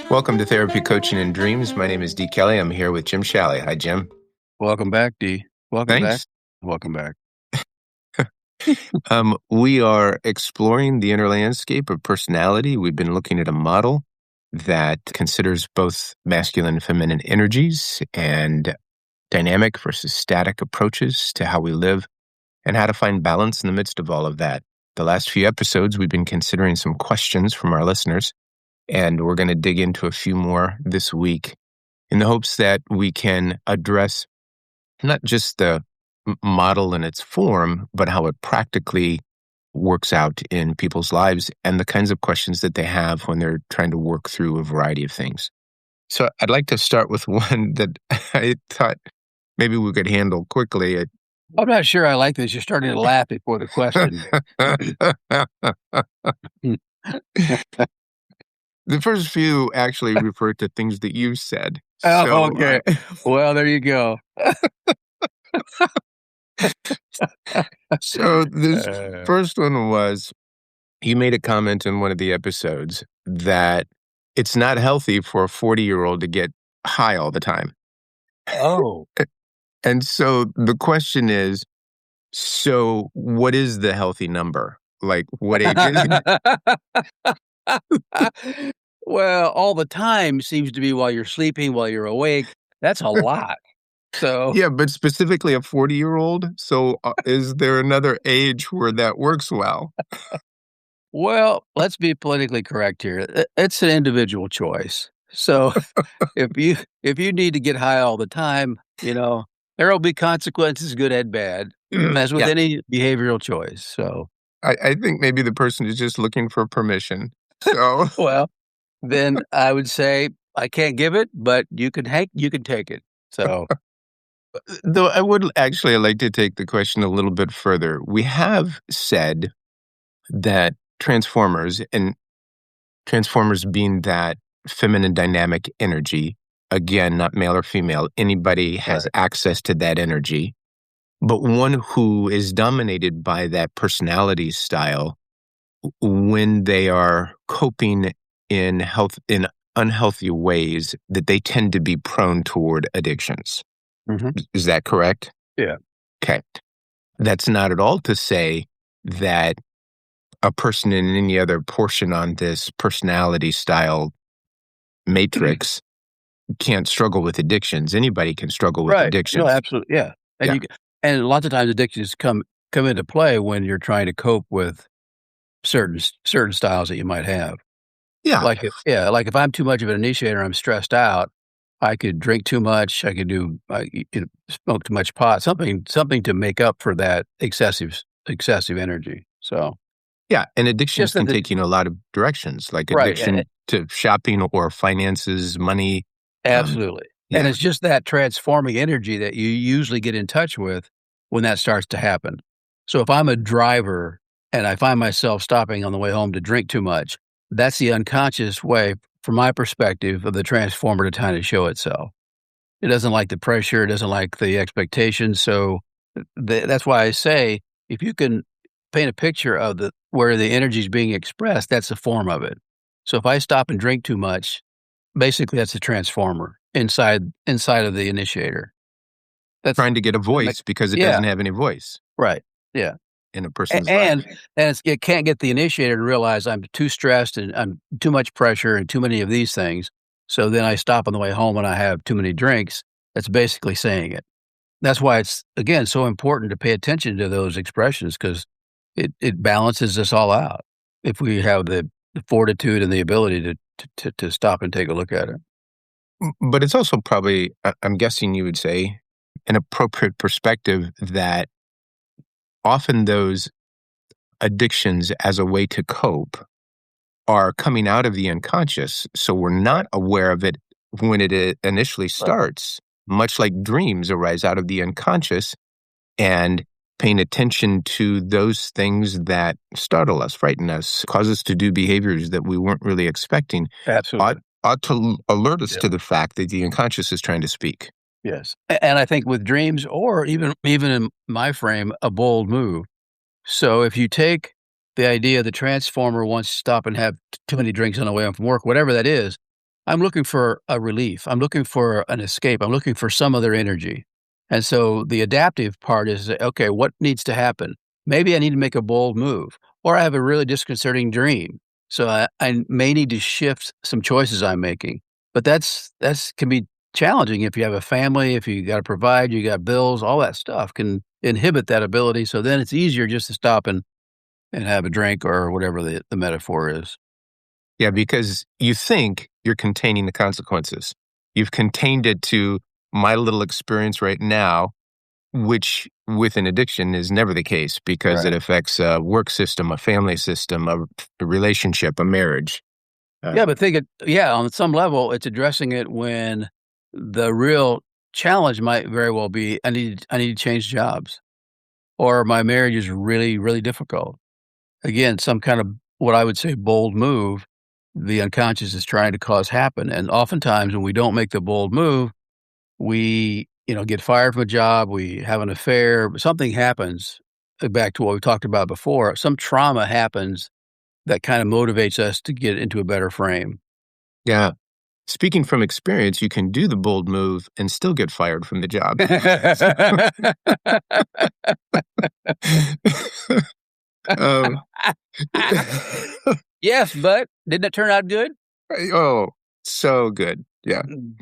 Welcome to Therapy, Coaching, and Dreams. My name is D. Kelly. I'm here with Jim Shalley. Hi, Jim. Welcome back, D. Welcome Thanks. back. Welcome back. We are exploring the inner landscape of personality. We've been looking at a model that considers both masculine and feminine energies and dynamic versus static approaches to how we live and how to find balance in the midst of all of that. The last few episodes, we've been considering some questions from our listeners, and we're going to dig into a few more this week in the hopes that we can address not just the model in its form, but how it practically works out in people's lives and the kinds of questions that they have when they're trying to work through a variety of things. So I'd like to start with one that I thought maybe we could handle quickly. I'm not sure I like this. You're starting to laugh before the question. The first few actually refer to things that you said. Oh, okay. Well, there you go. So this first one was, you made a comment in one of the episodes that it's not healthy for a 40-year-old to get high all the time. Oh. And so the question is, so what is the healthy number? Like, what age is it? Well, all the time seems to be while you're sleeping, while you're awake. That's a lot. So yeah, but specifically a 40-year-old. So is there another age where that works well? Well, let's be politically correct here. It's an individual choice. So if you need to get high all the time, there will be consequences, good and bad, as with any behavioral choice. So I think maybe the person is just looking for permission. So well, then I would say I can't give it, but you can take it. So. Though I would actually like to take the question a little bit further. We have said that transformers, and transformers being that feminine dynamic energy, again, not male or female, anybody has access to that energy, but one who is dominated by that personality style, when they are coping in unhealthy ways, that they tend to be prone toward addictions. Mm-hmm. Is that correct? Yeah. Okay. That's not at all to say that a person in any other portion on this personality style matrix can't struggle with addictions. Anybody can struggle with addictions. No, absolutely. Yeah. And lots of times addictions come into play when you're trying to cope with certain styles that you might have. Yeah. Like if I'm too much of an initiator, I'm stressed out, I could drink too much. I could smoke too much pot. Something to make up for that excessive energy. So, yeah, and addictions can take you in a lot of directions, like addiction to shopping or finances, money. Absolutely, and it's just that transforming energy that you usually get in touch with when that starts to happen. So, if I'm a driver and I find myself stopping on the way home to drink too much, that's the unconscious way, from my perspective, of the transformer to kind of show itself. It doesn't like the pressure. It doesn't like the expectations. So that's why I say, if you can paint a picture of where the energy is being expressed, that's the form of it. So if I stop and drink too much, basically that's a transformer inside of the initiator. That's trying to get a voice because it doesn't have any voice. Right. Yeah. In a person's life. And it can't get the initiator to realize I'm too stressed and I'm too much pressure and too many of these things. So then I stop on the way home and I have too many drinks. That's basically saying it. That's why it's, again, so important to pay attention to those expressions, because it balances us all out if we have the fortitude and the ability to stop and take a look at it. But it's also probably, I'm guessing you would say, an appropriate perspective that often those addictions as a way to cope are coming out of the unconscious. So we're not aware of it when it initially starts, much like dreams arise out of the unconscious, and paying attention to those things that startle us, frighten us, cause us to do behaviors that we weren't really expecting. Absolutely. Ought to alert us to the fact that the unconscious is trying to speak. Yes. And I think with dreams, or even in my frame, a bold move. So if you take the idea the transformer wants to stop and have too many drinks on the way home from work, whatever that is, I'm looking for a relief. I'm looking for an escape. I'm looking for some other energy. And so the adaptive part is, okay, what needs to happen? Maybe I need to make a bold move, or I have a really disconcerting dream. So I may need to shift some choices I'm making. But that's can be challenging if you have a family, if you got to provide, you got bills, all that stuff can inhibit that ability. So then it's easier just to stop and have a drink or whatever the metaphor is. Yeah, because you think you're containing the consequences. You've contained it to my little experience right now, which with an addiction is never the case because it Right. affects a work system, a family system, a relationship, a marriage. Yeah, but on some level, it's addressing it when the real challenge might very well be I need to change jobs or my marriage is really, really difficult. Again, some kind of what I would say bold move, the unconscious is trying to cause happen. And oftentimes when we don't make the bold move, we, get fired from a job, we have an affair, something happens, back to what we talked about before, some trauma happens that kind of motivates us to get into a better frame. Yeah. Speaking from experience, you can do the bold move and still get fired from the job. um, Yes, but didn't it turn out good? oh, so good. Yeah. Mm.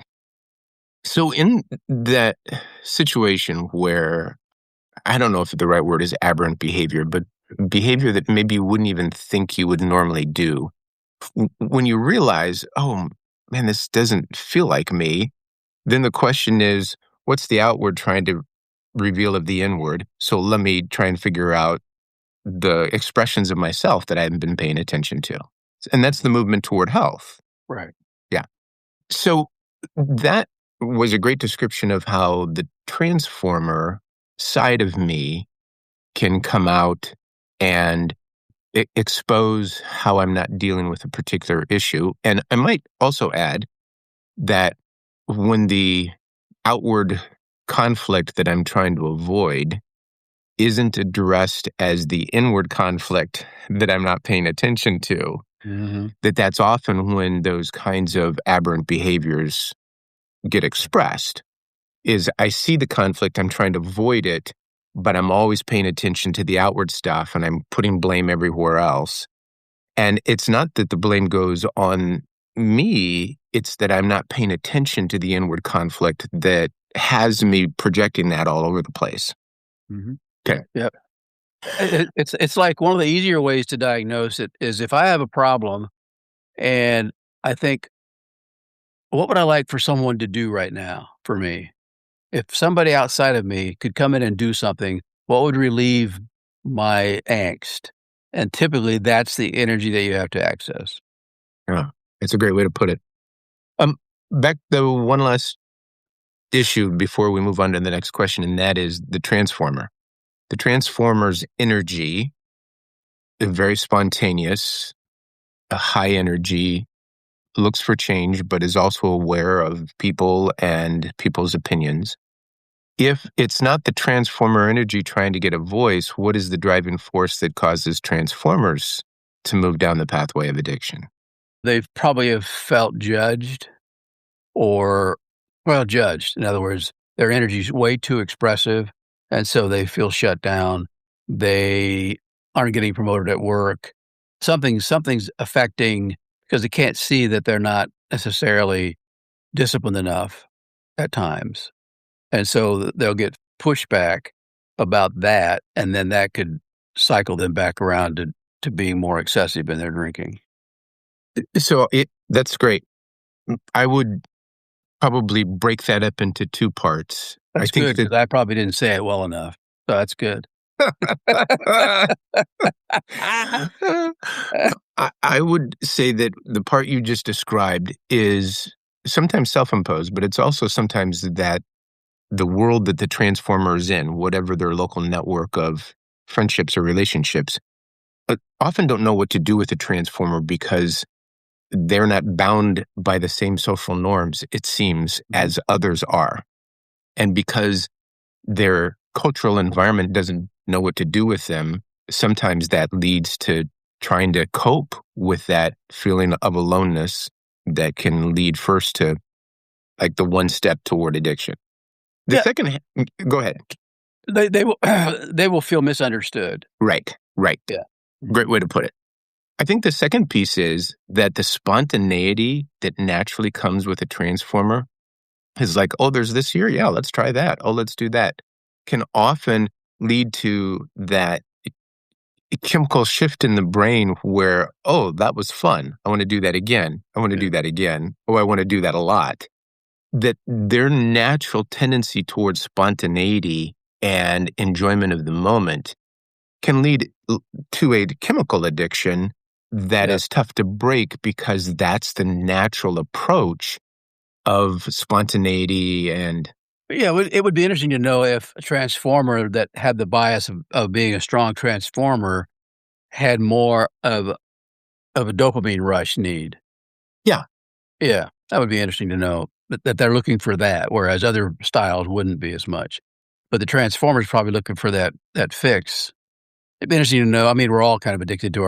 So in that situation where I don't know if the right word is aberrant behavior, but behavior that maybe you wouldn't even think you would normally do, when you realize, oh man, this doesn't feel like me, then the question is, what's the outward trying to reveal of the inward? So let me try and figure out the expressions of myself that I haven't been paying attention to. And that's the movement toward health. Right. Yeah. So that was a great description of how the transformer side of me can come out and expose how I'm not dealing with a particular issue. And I might also add that when the outward conflict that I'm trying to avoid isn't addressed as the inward conflict that I'm not paying attention to, Mhm. that's often when those kinds of aberrant behaviors get expressed. Is I see the conflict, I'm trying to avoid it, but I'm always paying attention to the outward stuff and I'm putting blame everywhere else. And it's not that the blame goes on me, it's that I'm not paying attention to the inward conflict that has me projecting that all over the place. Mhm. Okay. Yep. It's like one of the easier ways to diagnose it is if I have a problem and I think, "What would I like for someone to do right now for me?" If somebody outside of me could come in and do something, what would relieve my angst? And typically, that's the energy that you have to access. Yeah, it's a great way to put it. Um, Back to one last issue before we move on to the next question, and that is the transformer. The transformer's energy, very spontaneous, a high energy, looks for change, but is also aware of people and people's opinions. If it's not the transformer energy trying to get a voice, what is the driving force that causes transformers to move down the pathway of addiction? They probably have felt judged or, well, judged. In other words, their energy is way too expressive, and so they feel shut down. They aren't getting promoted at work. Something's affecting because they can't see that they're not necessarily disciplined enough at times. And so they'll get pushback about that, and then that could cycle them back around to being more excessive in their drinking. That's great. I would probably break that up into two parts. I That's think good that because I probably didn't say it well enough. So that's good. I would say that the part you just described is sometimes self-imposed, but it's also sometimes that the world that the transformer is in, whatever their local network of friendships or relationships, often don't know what to do with the transformer because they're not bound by the same social norms, it seems, Mhm. as others are. And because their cultural environment doesn't know what to do with them, sometimes that leads to trying to cope with that feeling of aloneness that can lead first to like the one step toward addiction. The Yeah. second, go ahead. They will they will feel misunderstood. Right. Yeah. Great way to put it. I think the second piece is that the spontaneity that naturally comes with a transformer is like, oh, there's this here. Yeah, let's try that. Oh, let's do that. Can often lead to that chemical shift in the brain where, oh, that was fun. I want to do that again. I want to do that again. Oh, I want to do that a lot. That their natural tendency towards spontaneity and enjoyment of the moment can lead to a chemical addiction that is tough to break because that's the natural approach of spontaneity. And Yeah, it would be interesting to know if a transformer that had the bias of being a strong transformer had more of a dopamine rush need. yeah, Yeah, that would be interesting to know that they're looking for that, whereas other styles wouldn't be as much. But the transformer's probably looking for that fix. It'd be interesting to know. I mean, we're all kind of addicted to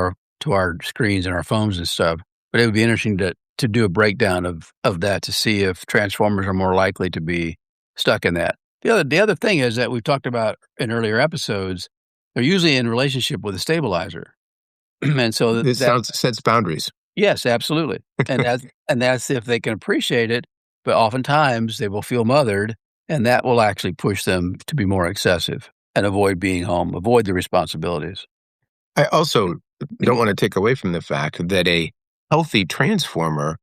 our screens and our phones and stuff, but it would be interesting to do a breakdown of that to see if transformers are more likely to be stuck in that. The other thing is that we've talked about in earlier episodes, they're usually in relationship with a stabilizer. And so this that sets boundaries. yes, absolutely. And that's if they can appreciate it, but oftentimes they will feel mothered, and that will actually push them to be more excessive and avoid being home, avoid the responsibilities. I also don't want to take away from the fact that a healthy transformer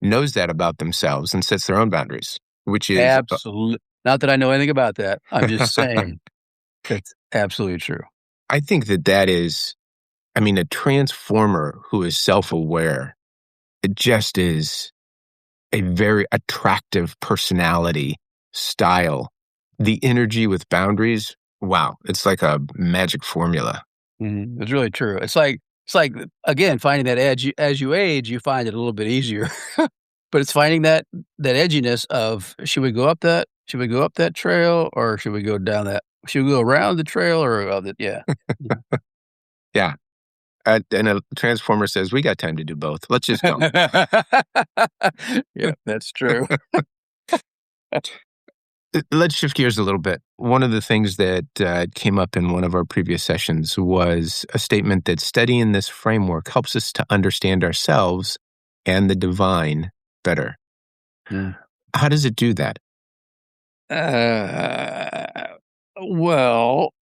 knows that about themselves and sets their own boundaries, which is Absolutely. Not that I know anything about that. I'm just saying that's absolutely true. I think that is, I mean, a transformer who is self-aware, it just is a very attractive personality style. The energy with boundaries, wow, it's like a magic formula. It's really true. It's like again, finding that edge. As you age, you find it a little bit easier, but it's finding that edginess of should we go up that trail or should we go down that? Should we go around the trail or yeah. Yeah. And a transformer says, we got time to do both. Let's just go. Yeah, that's true. Let's shift gears a little bit. One of the things that came up in one of our previous sessions was a statement that studying this framework helps us to understand ourselves and the divine better. Yeah. How does it do that? Well,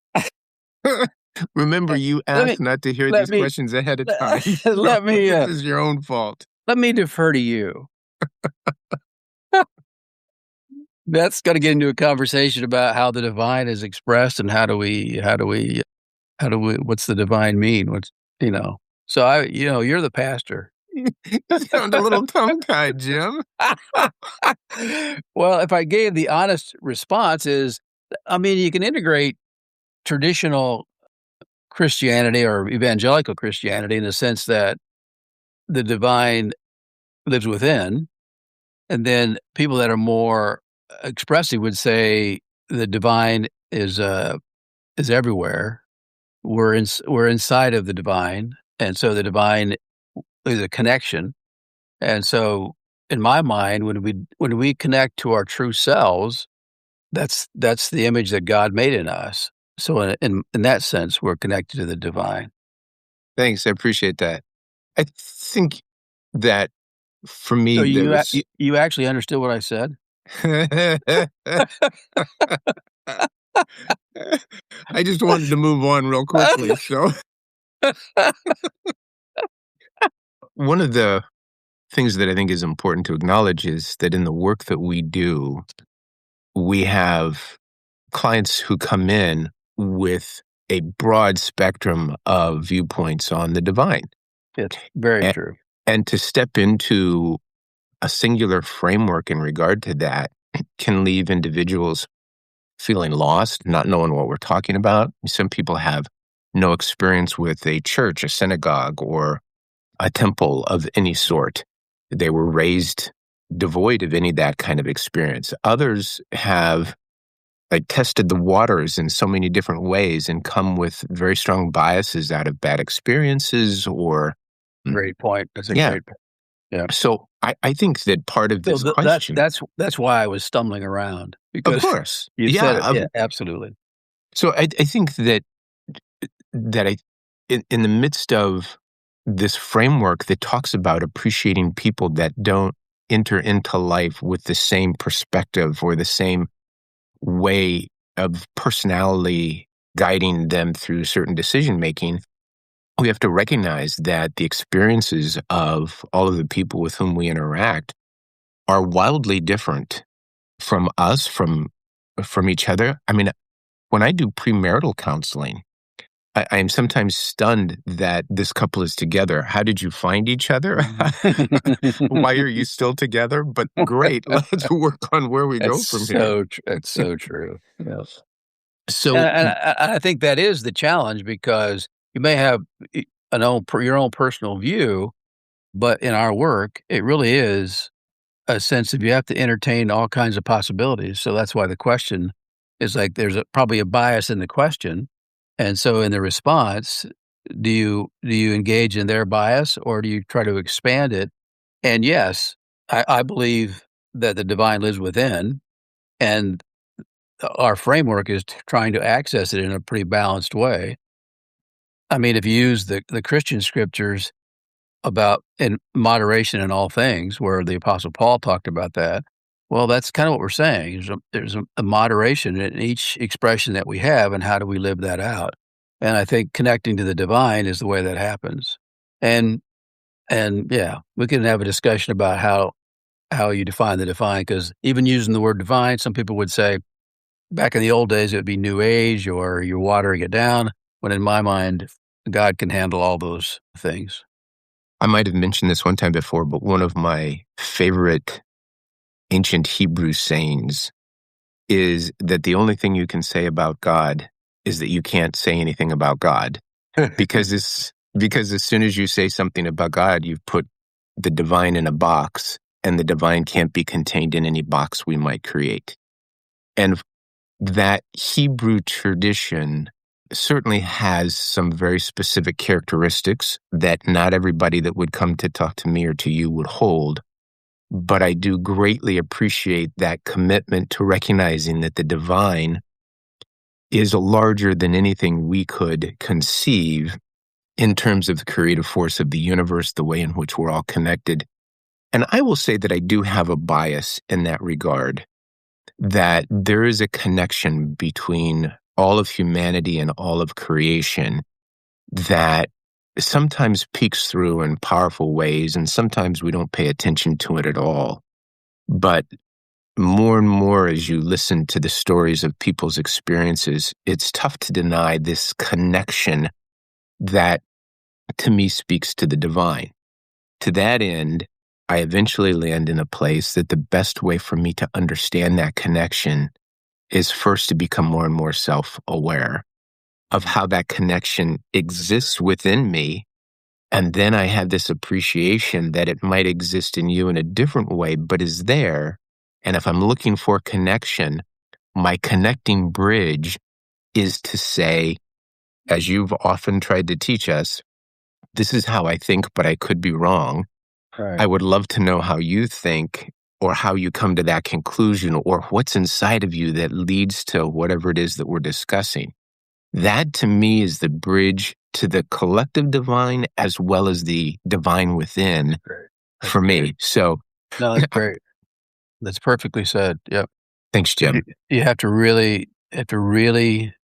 Remember, you let me asked not to hear let these me questions ahead of time. let me This is your own fault. let me defer to you. That's got to get into a conversation about how the divine is expressed and what's the divine mean? So you're the pastor. You sound a little tongue-tied, Jim. Well, if I gave the honest response is, I mean, you can integrate traditional Christianity or evangelical Christianity in the sense that the divine lives within, and then people that are more expressive would say the divine is everywhere. We're inside of the divine, and so the divine is a connection. And so, in my mind, when we connect to our true selves, that's the image that God made in us. So, in that sense, we're connected to the divine. Thanks. I appreciate that. I think that for me, So there you was. you actually understood what I said? I just wanted to move on real quickly. So, one of the things that I think is important to acknowledge is that in the work that we do, we have clients who come in with a broad spectrum of viewpoints on the divine. It's very And, true. and to step into a singular framework in regard to that can leave individuals feeling lost, not knowing what we're talking about. Some people have no experience with a church, a synagogue, or a temple of any sort. They were raised devoid of any of that kind of experience. Others have like tested the waters in so many different ways and come with very strong biases out of bad experiences or Great point. That's a yeah. great point. Yeah. So I think that part of So this question, that's why I was stumbling around of because course, you said yeah. it. Yeah, absolutely. So I think that in the midst of this framework that talks about appreciating people that don't enter into life with the same perspective or the same way of personality guiding them through certain decision making, we have to recognize that the experiences of all of the people with whom we interact are wildly different from us, from each other. I mean, when I do premarital counseling, I am sometimes stunned that this couple is together. How did you find each other? Why are you still together? But great, let's work on where we go from here. That's so true. Yes. So, And I think that is the challenge because you may have your own personal view, but in our work, it really is a sense of you have to entertain all kinds of possibilities. So that's why the question is like there's probably a bias in the question, and so in the response, do you engage in their bias or do you try to expand it? And yes, I believe that the divine lives within, and our framework is trying to access it in a pretty balanced way. I mean, if you use the Christian scriptures about in moderation in all things, where the Apostle Paul talked about that, well, that's kind of what we're saying. There's a moderation in each expression that we have, and how do we live that out? And I think connecting to the divine is the way that happens. And yeah, we can have a discussion about how you define the divine, because even using the word divine, some people would say back in the old days, it would be New Age or you're watering it down, when in my mind, God can handle all those things. I might have mentioned this one time before, but one of my favorite ancient Hebrew sayings is that the only thing you can say about God is that you can't say anything about God. Because as soon as you say something about God, you've put the divine in a box, and the divine can't be contained in any box we might create. And that Hebrew tradition certainly has some very specific characteristics that not everybody that would come to talk to me or to you would hold. But I do greatly appreciate that commitment to recognizing that the divine is larger than anything we could conceive in terms of the creative force of the universe, the way in which we're all connected. And I will say that I do have a bias in that regard, that there is a connection between all of humanity and all of creation that sometimes peeks through in powerful ways, and sometimes we don't pay attention to it at all. But more and more, as you listen to the stories of people's experiences, it's tough to deny this connection that, to me, speaks to the divine. To that end, I eventually land in a place that the best way for me to understand that connection is first to become more and more self-aware of how that connection exists within me. And then I have this appreciation that it might exist in you in a different way, but is there. And if I'm looking for connection, my connecting bridge is to say, as you've often tried to teach us, this is how I think, but I could be wrong. Right. I would love to know how you think, or how you come to that conclusion, or what's inside of you that leads to whatever it is that we're discussing. That, to me, is the bridge to the collective divine as well as the divine within Great. for me. So, No, that's great. That's perfectly said. Yep. thanks, You Jim. you have to really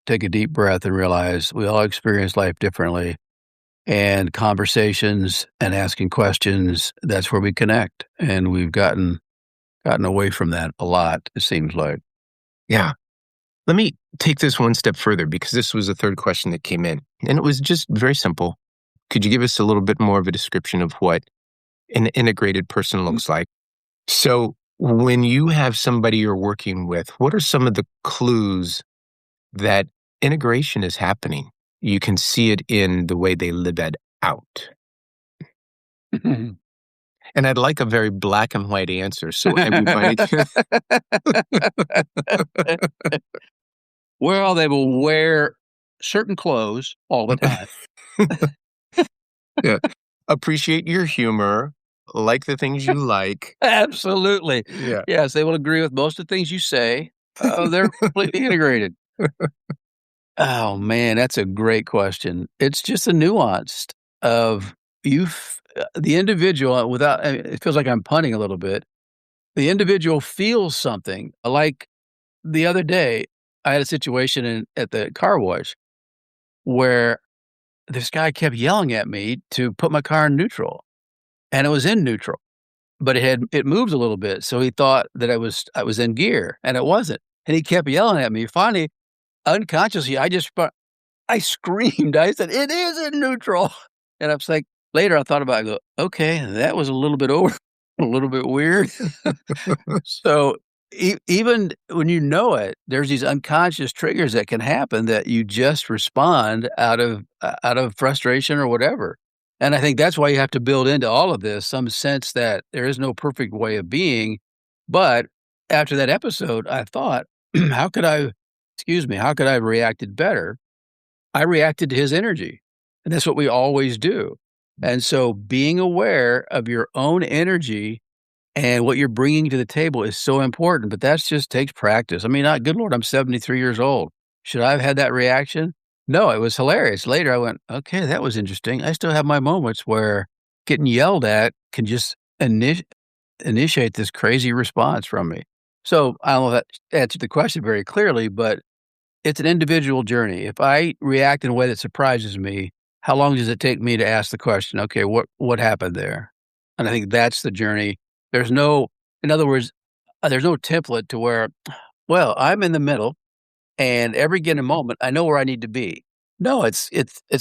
take a deep breath and realize we all experience life differently, and conversations and asking questions, that's where we connect, and we've gotten away from that a lot, it seems like. Yeah. Let me take this one step further, because this was the third question that came in, and it was just very simple. Could you give us a little bit more of a description of what an integrated person looks like? So, when you have somebody you're working with, what are some of the clues that integration is happening? You can see it in the way they live it out. And I'd like a very black and white answer so everybody can. Well, they will wear certain clothes all the time. Yeah. Appreciate your humor, like the things you like. Absolutely. Yeah. Yes, they will agree with most of the things you say. They're completely integrated. Oh, man, that's a great question. It's just a nuance of the individual without it feels like I'm punning a little bit. The individual feels something. Like the other day, I had a situation at the car wash where this guy kept yelling at me to put my car in neutral, and it was in neutral, but it moved a little bit, so he thought that I was in gear, and it wasn't, and he kept yelling at me. Finally, unconsciously, I screamed. I said, "It is in neutral," and I was like later I thought about it, I go, "Okay, that was a little bit over a little bit weird." So, even when you know it, there's these unconscious triggers that can happen that you just respond out of frustration or whatever. And I think that's why you have to build into all of this some sense that there is no perfect way of being. But after that episode, I thought, how could I, excuse me, how could I have reacted better? I reacted to his energy. And that's what we always do. And so being aware of your own energy and what you're bringing to the table is so important, but that's just takes practice. I mean, good Lord, I'm 73 years old. Should I have had that reaction? No, it was hilarious. Later, I went, okay, that was interesting. I still have my moments where getting yelled at can just initiate this crazy response from me. So I don't know if that answered the question very clearly, but it's an individual journey. If I react in a way that surprises me, how long does it take me to ask the question, okay, what happened there? And I think that's the journey. There's no in other words, there's no template to where, well, I'm in the middle and every given moment I know where I need to be. No, it's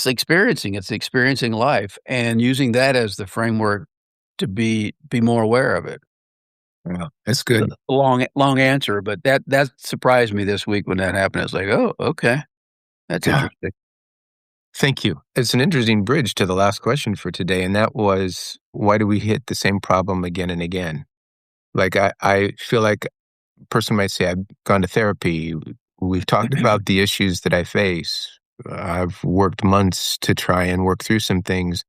experiencing life and using that as the framework to be more aware of it. Wow, that's It's a good. long answer, but that surprised me this week when that happened. It's like, "Oh, okay. That's Yeah. interesting." Thank you. It's an interesting bridge to the last question for today, and that was, why do we hit the same problem again and again? Like, I feel like a person might say, I've gone to therapy. We've talked about the issues that I face. I've worked months to try and work through some things.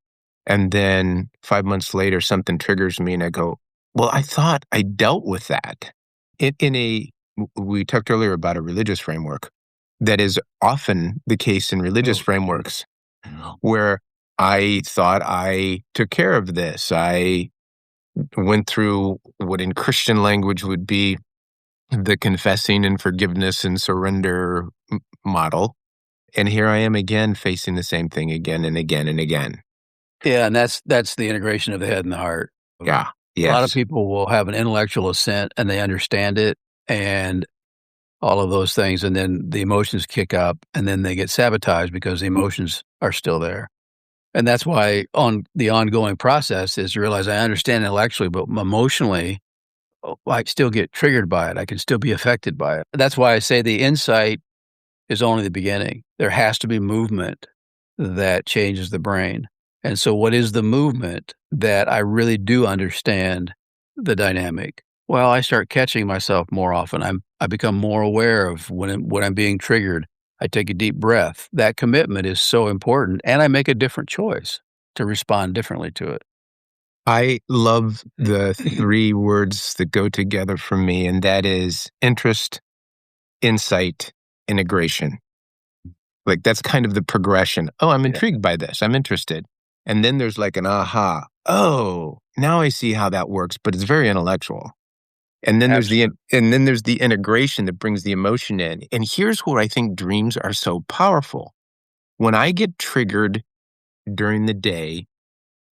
And then 5 months later, something triggers me, and I go, well, I thought I dealt with that. We talked earlier about a religious framework. That is often the case in religious Oh, frameworks, where I thought I took care of this. I went through what in Christian language would be the confessing and forgiveness and surrender model. And here I am again facing the same thing again and again and again. yeah, and that's the integration of the head and the heart. Yeah. A lot of Yes. people will have an intellectual assent, and they understand it, and all of those things, and then the emotions kick up, and then they get sabotaged because the emotions are still there. And that's why on the ongoing process is to realize I understand intellectually, but emotionally, I still get triggered by it. I can still be affected by it. That's why I say the insight is only the beginning. There has to be movement that changes the brain. And so, what is the movement that I really do understand the dynamic? Well, I start catching myself more often. I become more aware of when I'm being triggered. I take a deep breath. That commitment is so important, and I make a different choice to respond differently to it. I love the three words that go together for me, and that is interest, insight, integration. Like, that's kind of the progression. Oh, I'm Yeah, intrigued by this. I'm interested. And then there's like an aha. Oh, now I see how that works, but it's very intellectual. absolutely. And then there's the integration that brings the emotion in. And here's where I think dreams are so powerful. When I get triggered during the day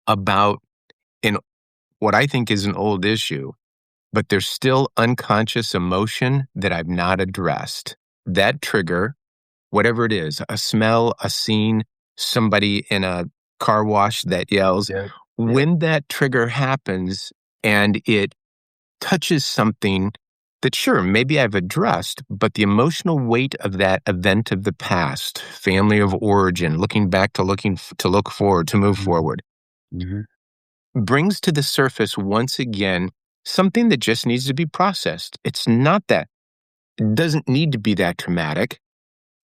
about an what I think is an old issue, but there's still unconscious emotion that I've not addressed. That trigger, whatever it is, a smell, a scene, somebody in a car wash that yells, Yeah, yeah. when that trigger happens and it touches something that, sure, maybe I've addressed, but the emotional weight of that event of the past, family of origin, looking back to to look forward, to move Mhm, forward, mhm. brings to the surface once again something that just needs to be processed. It doesn't need to be that traumatic.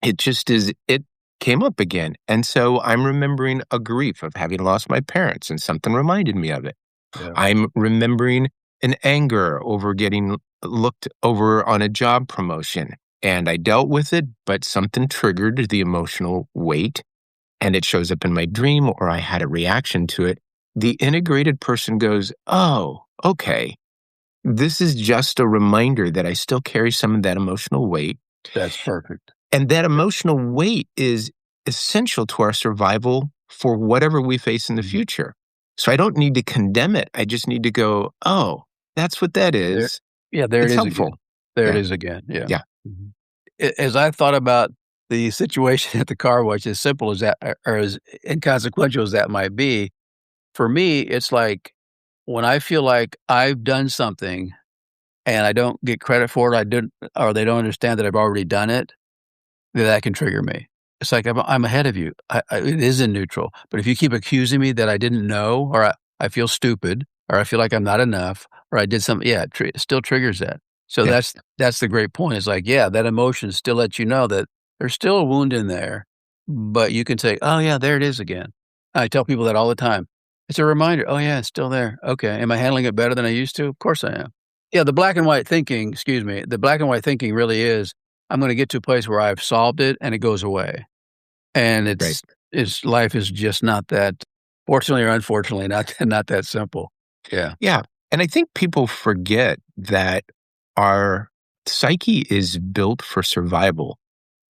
it just is, it came up again. And so I'm remembering a grief of having lost my parents, and something reminded me of it. Yeah. I'm remembering an anger over getting looked over on a job promotion. And I dealt with it, but something triggered the emotional weight, and it shows up in my dream, or I had a reaction to it. The integrated person goes, oh, okay. This is just a reminder that I still carry some of that emotional weight. That's perfect. And that emotional weight is essential to our survival for whatever we face in the future. So I don't need to condemn it. I just need to go, oh, that's what that There is. Yeah, there it It's is again. helpful. There it Yeah. is again, yeah. Yeah. Mhm. As I thought about the situation at the car wash, as simple as that or as inconsequential as that might be, for me, it's like when I feel like I've done something and I don't get credit for it, I didn't or they don't understand that I've already done it, that can trigger me. It's like I'm ahead of you. It is in neutral, but if you keep accusing me that I didn't know, or I feel stupid, or I feel like I'm not enough, or I did something, yeah, it still triggers that. So Yeah. that's the great point. It's like, yeah, that emotion still lets you know that there's still a wound in there, but you can say, oh yeah, there it is again. I tell people that all the time. It's a reminder. Oh yeah, it's still there. Okay, am I handling it better than I used to? Of course I am. Yeah, the black and white thinking. Excuse me. The black and white thinking really is I'm gonna get to a place where I've solved it and it goes away. And Right. it's life is just not that fortunately or unfortunately, not that simple. Yeah. Yeah. And I think people forget that our psyche is built for survival.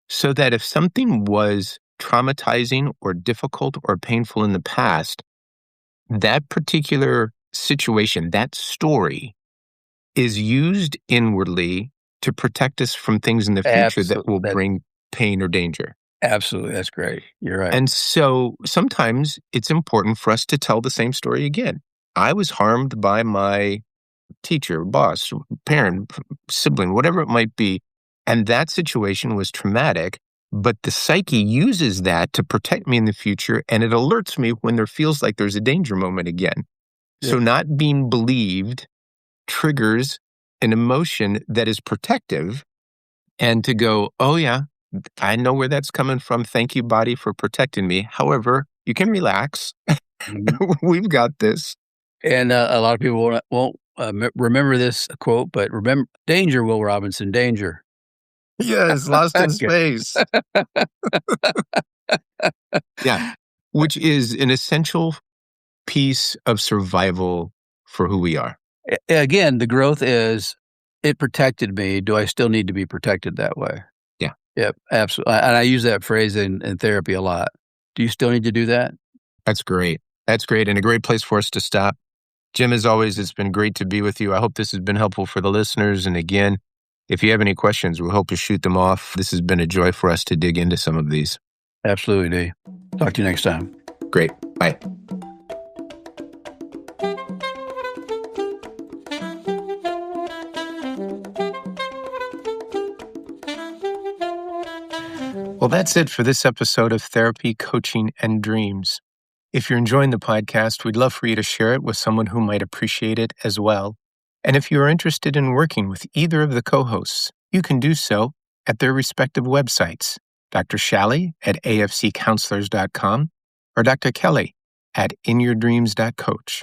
So that if something was traumatizing or difficult or painful in the past, that particular situation, that story is used inwardly to protect us from things in the future that will That bring pain or danger. absolutely, that's great. You're right. And so sometimes it's important for us to tell the same story again. I was harmed by my teacher, boss, parent, sibling, whatever it might be. And that situation was traumatic, but the psyche uses that to protect me in the future, and it alerts me when there feels like there's a danger moment again. Yeah. So not being believed triggers an emotion that is protective, and to go, oh yeah, I know where that's coming from. Thank you, body, for protecting me. However, you can relax. Mhm. We've got this. And, a lot of people won't, remember this quote, but remember danger, Will Robinson, danger. Yes, lost in Okay. space. Yeah, which is an essential piece of survival for who we are. Again, the growth is, it protected me. Do I still need to be protected that way? Yeah, Yep, absolutely. And I use that phrase in therapy a lot. Do you still need to do that? that's great. That's great, and a great place for us to stop. Jim, as always, it's been great to be with you. I hope this has been helpful for the listeners. And again, if you have any questions, we hope to shoot them off. This has been a joy for us to dig into some of these. Absolutely, D. Talk to you next time. Great. Bye. Well, that's it for this episode of Therapy, Coaching, and Dreams. If you're enjoying the podcast, we'd love for you to share it with someone who might appreciate it as well. And if you are interested in working with either of the co-hosts, you can do so at their respective websites, Dr. Shalley at afccounselors.com or Dr. Kelly at inyourdreams.coach.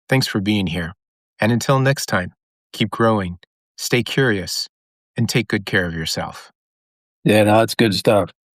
Thanks for being here. And until next time, keep growing, stay curious, and take good care of yourself. Yeah, no, it's good stuff.